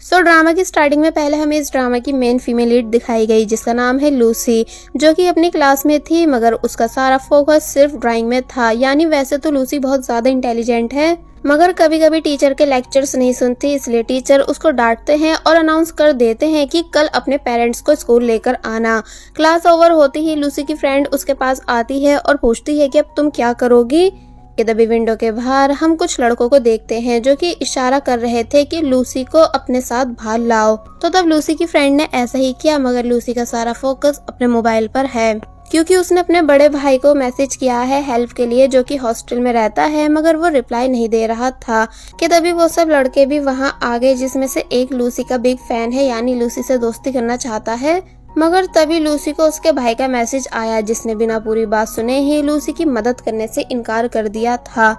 Drama की starting में पहले हमें इस ड्रामा की मेन फीमेल लीड दिखाई गई जिसका नाम है लूसी, जो कि अपनी क्लास में थी मगर उसका सारा फोकस सिर्फ ड्राइंग में था। यानी वैसे तो लूसी बहुत ज्यादा इंटेलिजेंट है मगर कभी कभी टीचर के लेक्चर्स नहीं सुनती, इसलिए टीचर उसको डांटते हैं और अनाउंस कर देते हैं कि कल अपने पेरेंट्स को स्कूल लेकर आना। क्लास ओवर होते ही लूसी की फ्रेंड उसके पास आती है और पूछती है कि अब तुम क्या करोगी। तभी विंडो के बाहर हम कुछ लड़कों को देखते हैं जो कि इशारा कर रहे थे कि लूसी को अपने साथ बाहर लाओ। तो तब लूसी की फ्रेंड ने ऐसा ही किया मगर लूसी का सारा फोकस अपने मोबाइल पर है क्योंकि उसने अपने बड़े भाई को मैसेज किया है हेल्प के लिए, जो कि हॉस्टल में रहता है मगर वो रिप्लाई नहीं दे रहा था। कि तभी वो सब लड़के भी वहां आ गए जिसमें से एक लूसी का बिग फैन है, यानी लूसी से दोस्ती करना चाहता है। मगर तभी लूसी को उसके भाई का मैसेज आया जिसने बिना पूरी बात सुने ही लूसी की मदद करने से इनकार कर दिया था।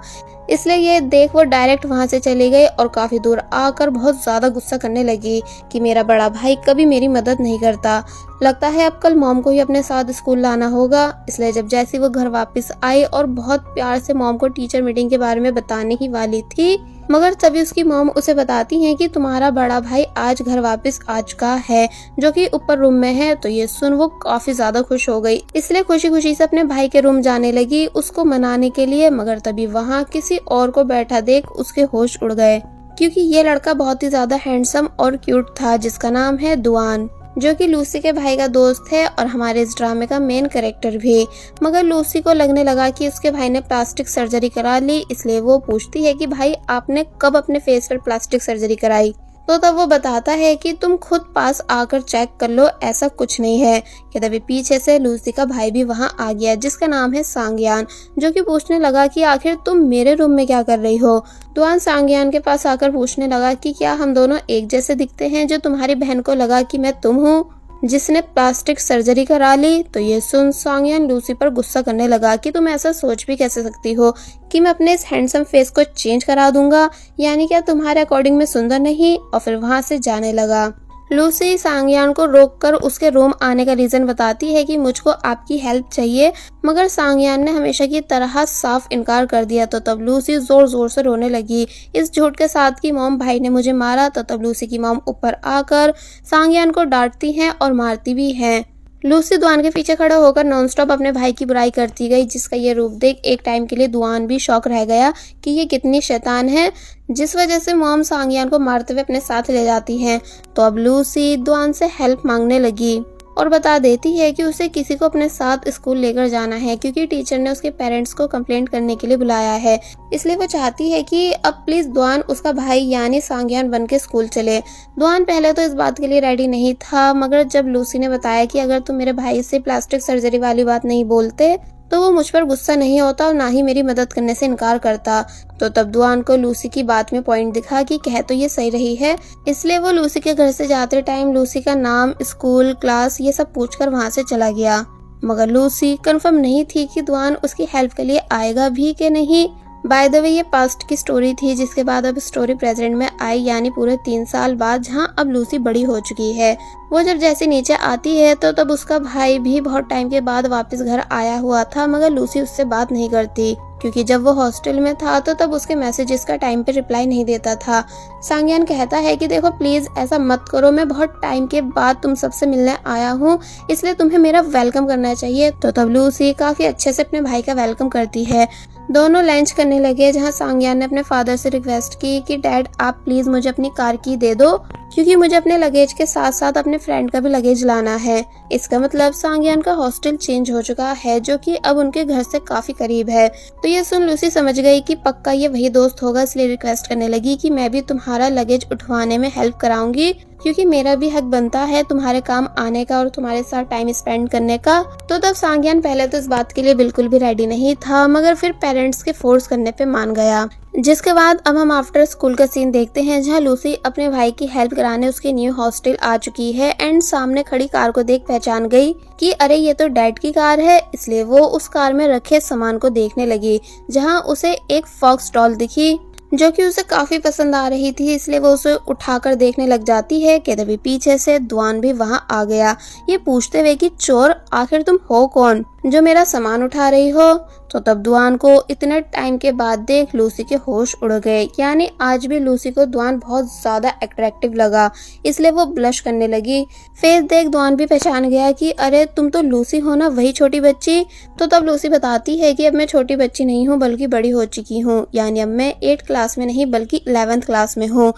इसलिए ये देख वो डायरेक्ट वहां से चली गई और काफी दूर आकर बहुत ज्यादा गुस्सा करने लगी कि मेरा बड़ा भाई कभी मेरी मदद नहीं करता। लगता है अब कल मॉम को ही अपने साथ स्कूल लाना होगा। इसलिए जब जैसी वो घर वापस आई और बहुत प्यार से मॉम को टीचर मीटिंग के बारे में बताने ही वाली थी मगर तभी उसकी मॉम उसे बताती हैं कि तुम्हारा बड़ा भाई आज घर वापस आ चुका है, जो कि ऊपर रूम में है। तो ये सुन वो काफी ज्यादा खुश हो गई, इसलिए खुशी खुशी से अपने भाई के रूम जाने लगी उसको मनाने के लिए। मगर तभी वहाँ किसी और को बैठा देख उसके होश उड़ गए क्योंकि ये लड़का बहुत ही ज्यादा हैंडसम और क्यूट था जिसका नाम है दुआन, जो कि लूसी के भाई का दोस्त है और हमारे इस ड्रामे का मेन कैरेक्टर भी। मगर लूसी को लगने लगा कि उसके भाई ने प्लास्टिक सर्जरी करा ली, इसलिए वो पूछती है कि भाई आपने कब अपने फेस पर प्लास्टिक सर्जरी कराई। तो तब वो बताता है कि तुम खुद पास आकर चेक कर लो, ऐसा कुछ नहीं है। कि तभी पीछे से लूसी का भाई भी वहां आ गया जिसका नाम है सांगयान, जो कि पूछने लगा कि आखिर तुम मेरे रूम में क्या कर रही हो। दुआन सांगयान के पास आकर पूछने लगा कि क्या हम दोनों एक जैसे दिखते हैं जो तुम्हारी बहन को लगा कि मैं तुम हूँ जिसने प्लास्टिक सर्जरी करा ली। तो ये सुन सांगयान लूसी पर गुस्सा करने लगा कि तुम ऐसा सोच भी कैसे सकती हो कि मैं अपने इस हैंडसम फेस को चेंज करा दूंगा, यानी क्या तुम्हारे अकॉर्डिंग में सुंदर नहीं। और फिर वहां से जाने लगा। लूसी सांगयान को रोककर उसके रूम आने का रीजन बताती है कि मुझको आपकी हेल्प चाहिए, मगर सांगयान ने हमेशा की तरह साफ इनकार कर दिया। तो तब लूसी जोर जोर से रोने लगी इस झूठ के साथ कि मॉम भाई ने मुझे मारा। तो तब लूसी की मॉम ऊपर आकर सांगयान को डांटती हैं और मारती भी हैं। लूसी दुआन के पीछे खड़ा होकर नॉनस्टॉप अपने भाई की बुराई करती गई जिसका ये रूप देख एक टाइम के लिए दुआन भी शौक रह गया कि ये कितनी शैतान है, जिस वजह से मॉम सांगयान को मारते हुए अपने साथ ले जाती हैं। तो अब लूसी दुआन से हेल्प मांगने लगी और बता देती है कि उसे किसी को अपने साथ स्कूल लेकर जाना है क्योंकि टीचर ने उसके पेरेंट्स को कंप्लेंट करने के लिए बुलाया है। इसलिए वो चाहती है कि अब प्लीज दुआन उसका भाई यानी सांगयान बन के स्कूल चले। दुआन पहले तो इस बात के लिए रेडी नहीं था मगर जब लूसी ने बताया कि अगर तुम मेरे भाई से प्लास्टिक सर्जरी वाली बात नहीं बोलते तो वो मुझ पर गुस्सा नहीं होता और ना ही मेरी मदद करने से इनकार करता। तो तब दुआन को लूसी की बात में पॉइंट दिखा कि कह तो ये सही रही है, इसलिए वो लूसी के घर से जाते टाइम लूसी का नाम, स्कूल, क्लास ये सब पूछकर वहां से चला गया। मगर लूसी कंफर्म नहीं थी कि दुआन उसकी हेल्प के लिए आएगा भी कि नहीं। बाय द वे ये पास्ट की स्टोरी थी जिसके बाद अब स्टोरी प्रेजेंट में आई, यानी पूरे 3 साल बाद, जहाँ अब लूसी बड़ी हो चुकी है। वो जब जैसे नीचे आती है तो तब उसका भाई भी बहुत टाइम के बाद वापस घर आया हुआ था मगर लूसी उससे बात नहीं करती क्योंकि जब वो हॉस्टल में था तो तब उसके मैसेजेस का टाइम पे रिप्लाई नहीं देता था। सांगयान कहता है कि देखो प्लीज ऐसा मत करो, मैं बहुत टाइम के बाद तुम सबसे मिलने आया हूँ इसलिए तुम्हें मेरा वेलकम करना चाहिए। तो तब लूसी काफी अच्छे से अपने भाई का वेलकम करती है। दोनों लंच करने लगे जहाँ सांगयान ने अपने फादर से रिक्वेस्ट की कि डैड आप प्लीज मुझे अपनी कार की दे दो क्योंकि मुझे अपने लगेज के साथ साथ अपने फ्रेंड का भी लगेज लाना है। इसका मतलब सांगयान का हॉस्टल चेंज हो चुका है जो कि अब उनके घर से काफी करीब है। तो ये सुन लूसी समझ गई कि पक्का ये वही दोस्त होगा, इसलिए रिक्वेस्ट करने लगी कि मैं भी तुम्हारा लगेज उठवाने में हेल्प कराऊंगी क्योंकि मेरा भी हक बनता है तुम्हारे काम आने का और तुम्हारे साथ टाइम स्पेंड करने का। तो तब सांगयान पहले तो इस बात के लिए बिल्कुल भी रेडी नहीं था मगर फिर पेरेंट्स के फोर्स करने पे मान गया। जिसके बाद अब हम आफ्टर स्कूल का सीन देखते हैं जहाँ लूसी अपने भाई की हेल्प कराने उसके न्यू हॉस्टल आ चुकी है एंड सामने खड़ी कार को देख पहचान गई कि अरे ये तो डैड की कार है। इसलिए वो उस कार में रखे सामान को देखने लगी जहाँ उसे एक फॉक्स डॉल दिखी जो कि उसे काफी पसंद आ रही थी, इसलिए वो उसे उठाकर देखने लग जाती है कि तभी पीछे से दुआन भी वहां आ गया ये पूछते हुए कि चोर आखिर तुम हो कौन जो मेरा सामान उठा रही हो। तो तब दुआन को इतने टाइम के बाद देख लूसी के होश उड़ गए। यानी आज भी लूसी को दुआन बहुत ज्यादा अट्रैक्टिव लगा, इसलिए वो ब्लश करने लगी। फेस देख दुआन भी पहचान गया कि अरे तुम तो लूसी हो ना, वही छोटी बच्ची। तो तब लूसी बताती है कि अब मैं छोटी बच्ची नहीं हूँ बल्कि बड़ी हो चुकी हूँ, यानी अब मैं 8 क्लास में नहीं बल्कि 11th क्लास में हूँ।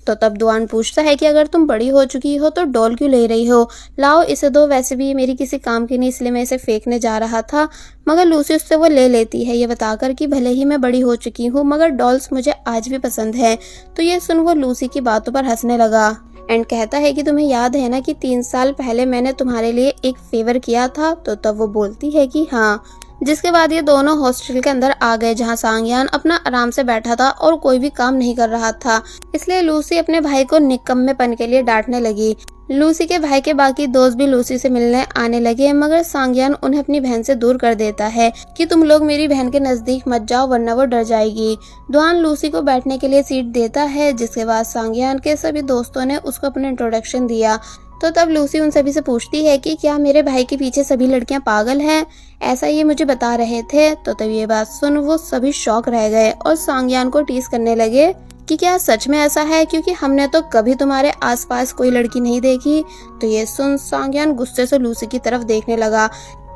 तो तब दुआन पूछता है कि अगर तुम बड़ी हो चुकी हो तो डॉल क्यों ले रही हो, लाओ इसे दो, वैसे भी ये मेरी किसी काम की नहीं इसलिए मैं इसे फेंकने जा रहा था। मगर लूसी उससे वो ले लेती है, ये बताकर कि भले ही मैं बड़ी हो चुकी हूँ मगर डॉल्स मुझे आज भी पसंद है। तो ये सुन वो लूसी की बातों पर हंसने लगा एंड कहता है कि तुम्हें याद है ना कि 3 साल पहले मैंने तुम्हारे लिए एक फेवर किया था। तो तब वो बोलती है कि हाँ। जिसके बाद ये दोनों हॉस्टल के अंदर आ गए जहाँ सांगयान अपना आराम से बैठा था और कोई भी काम नहीं कर रहा था, इसलिए लूसी अपने भाई को निकम्मेपन के लिए डांटने लगी। लूसी के भाई के बाकी दोस्त भी लूसी से मिलने आने लगे मगर सांगयान उन्हें अपनी बहन से दूर कर देता है कि तुम लोग मेरी बहन के नजदीक मत जाओ वरना वो डर जाएगी। दुआन लूसी को बैठने के लिए सीट देता है, जिसके बाद सांगयान के सभी दोस्तों ने उसको अपना इंट्रोडक्शन दिया। तो तब लूसी उन सभी से पूछती है कि क्या मेरे भाई के पीछे सभी लड़कियां पागल हैं, ऐसा ये मुझे बता रहे थे। तो तब ये बात सुन वो सभी शॉक रह गए और सांगयान को टीज करने लगे कि क्या सच में ऐसा है, क्योंकि हमने तो कभी तुम्हारे आसपास कोई लड़की नहीं देखी। तो ये सुन सांगयान गुस्से से लूसी की तरफ देखने लगा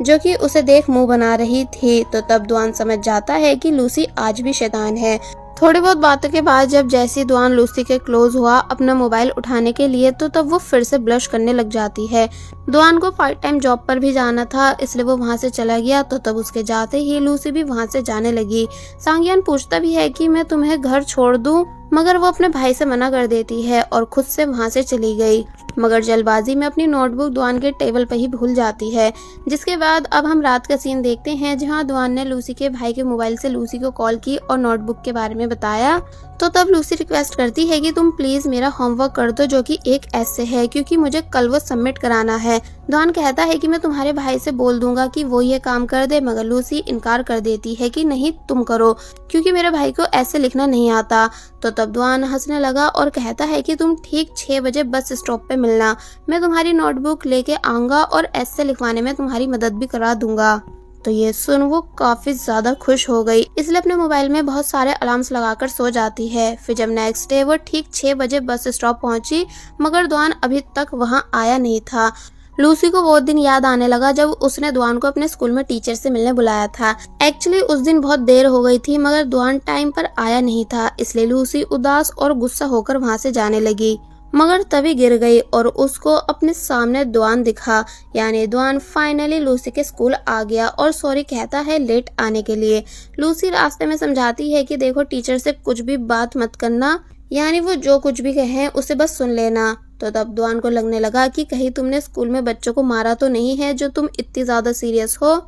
जो कि उसे देख मुंह बना रही थी। तो तब दुआन समझ जाता है कि लूसी आज भी शैतान है। थोड़ी बहुत बातों के बाद जब जैसी दुआन लूसी के क्लोज हुआ अपना मोबाइल उठाने के लिए तो तब वो फिर से ब्लश करने लग जाती है। दुआन को पार्ट टाइम जॉब पर भी जाना था इसलिए वो वहाँ से चला गया। तो तब उसके जाते ही लूसी भी वहाँ से जाने लगी। सांगयान पूछता भी है कि मैं तुम्हें घर छोड़ दूं, मगर वो अपने भाई से मना कर देती है और खुद से वहाँ से चली गई। मगर जल्दबाजी में अपनी नोटबुक दुआन के टेबल पर ही भूल जाती है। जिसके बाद अब हम रात का सीन देखते हैं जहाँ दुआन ने लूसी के भाई के मोबाइल से लूसी को कॉल की और नोटबुक के बारे में बताया। तो तब लूसी रिक्वेस्ट करती है कि तुम प्लीज मेरा होमवर्क कर दो जो कि एक ऐसे है, क्योंकि मुझे कल वो सबमिट कराना है। दुआन कहता है कि मैं तुम्हारे भाई से बोल दूंगा कि वो ये काम कर दे, मगर लूसी इनकार कर देती है कि नहीं तुम करो क्योंकि मेरे भाई को ऐसे लिखना नहीं आता। तो तब दुआन हंसने लगा और कहता है कि तुम ठीक 6 बजे बस स्टॉप पे मिलना, मैं तुम्हारी नोटबुक लेके आऊंगा और ऐसे लिखवाने में तुम्हारी मदद भी करा दूंगा। तो ये सुन वो काफी ज्यादा खुश हो गई, इसलिए अपने मोबाइल में बहुत सारे अलार्म्स लगाकर सो जाती है। फिर जब नेक्स्ट डे वो ठीक 6 बजे बस स्टॉप पहुंची मगर दुआन अभी तक वहां आया नहीं था। लूसी को वो दिन याद आने लगा जब उसने दुआन को अपने स्कूल में टीचर से मिलने बुलाया था। एक्चुअली उस दिन बहुत देर हो गई थी मगर दुआन टाइम पर आया नहीं था, इसलिए लूसी उदास और गुस्सा होकर वहां से जाने लगी। मगर तभी गिर गई और उसको अपने सामने दुआन दिखा। यानी दुआन फाइनली लूसी के स्कूल आ गया और सॉरी कहता है लेट आने के लिए। लूसी रास्ते में समझाती है कि देखो टीचर से कुछ भी बात मत करना, यानी वो जो कुछ भी कहें उसे बस सुन लेना। तो तब दुआन को लगने लगा कि कहीं तुमने स्कूल में बच्चों को मारा तो नहीं है जो तुम इतनी ज्यादा सीरियस हो।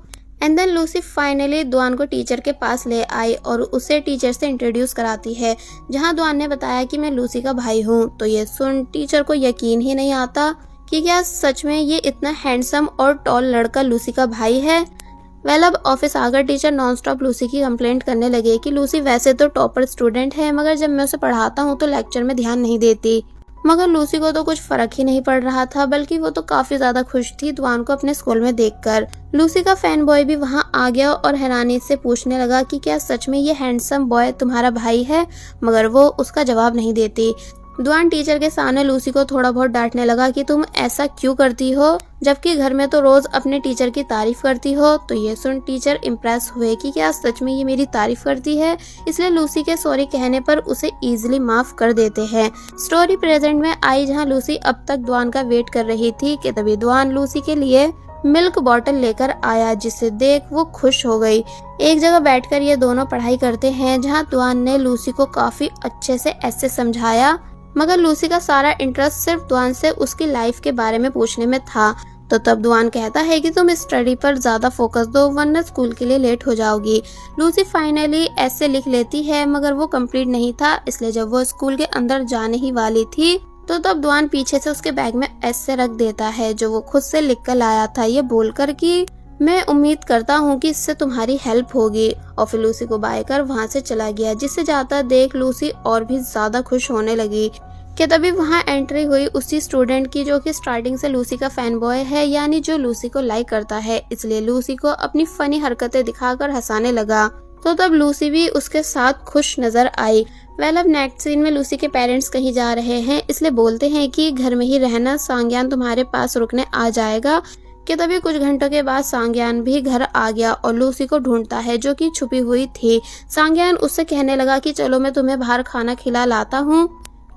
एंड देन लूसी फाइनली दुआन को टीचर के पास ले आई और उसे टीचर से इंट्रोड्यूस कराती है, जहां दुआन ने बताया कि मैं लूसी का भाई हूँ। तो ये सुन टीचर को यकीन ही नहीं आता कि क्या सच में ये इतना हैंडसम और टॉल लड़का लूसी का भाई है। अब ऑफिस आकर टीचर नॉनस्टॉप लूसी की कंप्लेंट करने लगे कि लूसी वैसे तो टॉपर स्टूडेंट है मगर जब मैं उसे पढ़ाता हूँ तो लेक्चर में ध्यान नहीं देती। मगर लूसी को तो कुछ फर्क ही नहीं पड़ रहा था, बल्कि वो तो काफी ज्यादा खुश थी दुआन को अपने स्कूल में देखकर। लूसी का फैन बॉय भी वहाँ आ गया और हैरानी से पूछने लगा कि क्या सच में ये हैंडसम बॉय तुम्हारा भाई है, मगर वो उसका जवाब नहीं देती। दुआन टीचर के सामने लूसी को थोड़ा बहुत डांटने लगा कि तुम ऐसा क्यों करती हो, जबकि घर में तो रोज अपने टीचर की तारीफ करती हो। तो ये सुन टीचर इम्प्रेस हुए कि क्या सच में ये मेरी तारीफ करती है, इसलिए लूसी के सॉरी कहने पर उसे इजीली माफ कर देते हैं। स्टोरी प्रेजेंट में आई जहां लूसी अब तक दुआन का वेट कर रही थी कि तभी दुआन लूसी के लिए मिल्क बॉटल लेकर आया, जिसे देख वो खुश हो गई। एक जगह बैठकर ये दोनों पढ़ाई करते हैं जहां दुआन ने लूसी को काफी अच्छे से ऐसे समझाया, मगर लूसी का सारा इंटरेस्ट सिर्फ दुआन से उसकी लाइफ के बारे में पूछने में था। तो तब दुआन कहता है कि तुम स्टडी पर ज्यादा फोकस दो वरना स्कूल के लिए लेट हो जाओगी। लूसी फाइनली ऐसे लिख लेती है मगर वो कंप्लीट नहीं था, इसलिए जब वो स्कूल के अंदर जाने ही वाली थी तो तब दुआन पीछे से उसके बैग में ऐसे रख देता है जो वो खुद से लिख कर लाया था, ये बोलकर कि मैं उम्मीद करता हूँ कि इससे तुम्हारी हेल्प होगी। और फिर लूसी को बाय कर वहाँ से चला गया, जिससे जाता देख लूसी और भी ज्यादा खुश होने लगी। कि तभी वहाँ एंट्री हुई उसी स्टूडेंट की जो कि स्टार्टिंग से लूसी का फैन बॉय है, यानी जो लूसी को लाइक करता है, इसलिए लूसी को अपनी फनी हरकतें दिखाकर हंसाने लगा। तो तब लूसी भी उसके साथ खुश नजर आई। अब नेक्स्ट सीन में लूसी के पेरेंट्स कहीं जा रहे हैं, इसलिए बोलते हैं कि घर में ही रहना, सांग्यान तुम्हारे पास रुकने आ जाएगा। कि तभी कुछ घंटों के बाद सांग्यान भी घर आ गया और लूसी को ढूंढता है जो कि छुपी हुई थी। सांग्यान उससे कहने लगा कि चलो मैं तुम्हें बाहर खाना खिला लाता हूँ,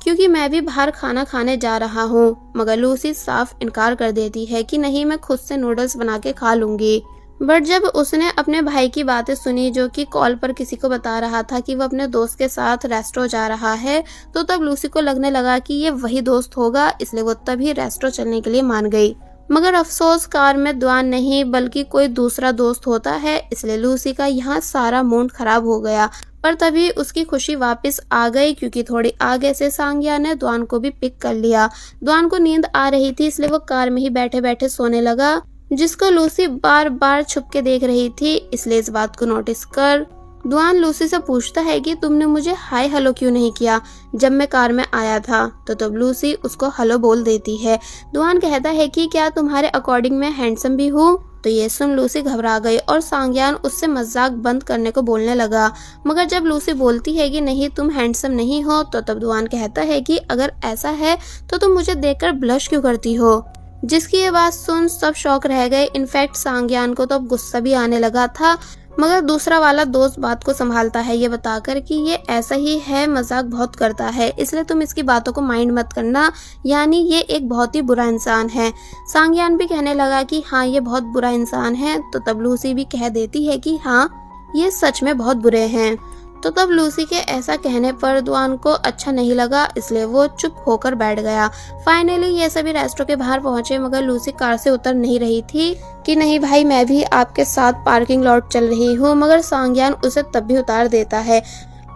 क्योंकि मैं भी बाहर खाना खाने जा रहा हूँ। मगर लूसी साफ इनकार कर देती है कि नहीं, मैं खुद से नूडल्स बना के खा लूंगी। बट जब उसने अपने भाई की बातें सुनी जो कि कॉल पर किसी को बता रहा था कि वो अपने दोस्त के साथ रेस्टो जा रहा है, तो तब लूसी को लगने लगा कि ये वही दोस्त होगा, इसलिए वो तभी रेस्टो चलने के लिए मान गई। मगर अफसोस कार में द्वान नहीं बल्कि कोई दूसरा दोस्त होता है, इसलिए लूसी का यहाँ सारा मूड खराब हो गया। पर तभी उसकी खुशी वापस आ गई, क्योंकि थोड़ी आगे से सांग्या ने द्वान को भी पिक कर लिया। द्वान को नींद आ रही थी, इसलिए वो कार में ही बैठे बैठे सोने लगा, जिसको लूसी बार बार छुप के देख रही थी। इसलिए इस बात को नोटिस कर द्वान लूसी से पूछता है कि तुमने मुझे हाय हेलो क्यों नहीं किया जब मैं कार में आया था। तो तब लूसी उसको हेलो बोल देती है। द्वान कहता है कि क्या तुम्हारे अकॉर्डिंग मैं हैंडसम भी हूँ। तो ये सुन लूसी घबरा गई और सांग्यान उससे मजाक बंद करने को बोलने लगा। मगर जब लूसी बोलती है कि नहीं तुम हैंडसम नहीं हो, तो तब द्वान कहता है कि अगर ऐसा है तो तुम मुझे देखकर ब्लश क्यों करती हो। जिसकी ये बात सुन सब शौक रह गए। इनफैक्ट सांग्यान को तो अब गुस्सा भी आने लगा था, मगर दूसरा वाला दोस्त बात को संभालता है ये बताकर कि ये ऐसा ही है, मजाक बहुत करता है, इसलिए तुम इसकी बातों को माइंड मत करना, यानी ये एक बहुत ही बुरा इंसान है। सांग्यान भी कहने लगा कि हाँ ये बहुत बुरा इंसान है। तो तब लूसी भी कह देती है कि हाँ ये सच में बहुत बुरे हैं। तो तब लूसी के ऐसा कहने पर द्वान को अच्छा नहीं लगा, इसलिए वो चुप होकर बैठ गया। फाइनली ये सभी रेस्टोरेंट के बाहर पहुंचे, मगर लूसी कार से उतर नहीं रही थी कि नहीं भाई मैं भी आपके साथ पार्किंग लॉट चल रही हूँ, मगर सांग्यान उसे तब भी उतार देता है।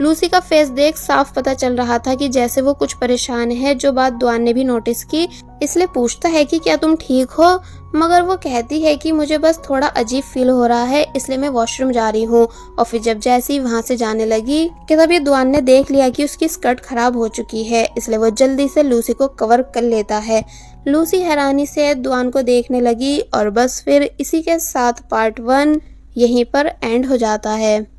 लूसी का फेस देख साफ पता चल रहा था कि जैसे वो कुछ परेशान है, जो बात द्वान ने भी नोटिस की। इसलिए पूछता है कि क्या तुम ठीक हो, मगर वो कहती है कि मुझे बस थोड़ा अजीब फील हो रहा है, इसलिए मैं वॉशरूम जा रही हूँ। और फिर जब जैसी वहाँ से जाने लगी कि तभी द्वान ने देख लिया कि उसकी स्कर्ट खराब हो चुकी है, इसलिए वो जल्दी से लूसी को कवर कर लेता है। लूसी हैरानी से द्वान को देखने लगी और बस फिर इसी के साथ पार्ट 1 यहीं पर एंड हो जाता है।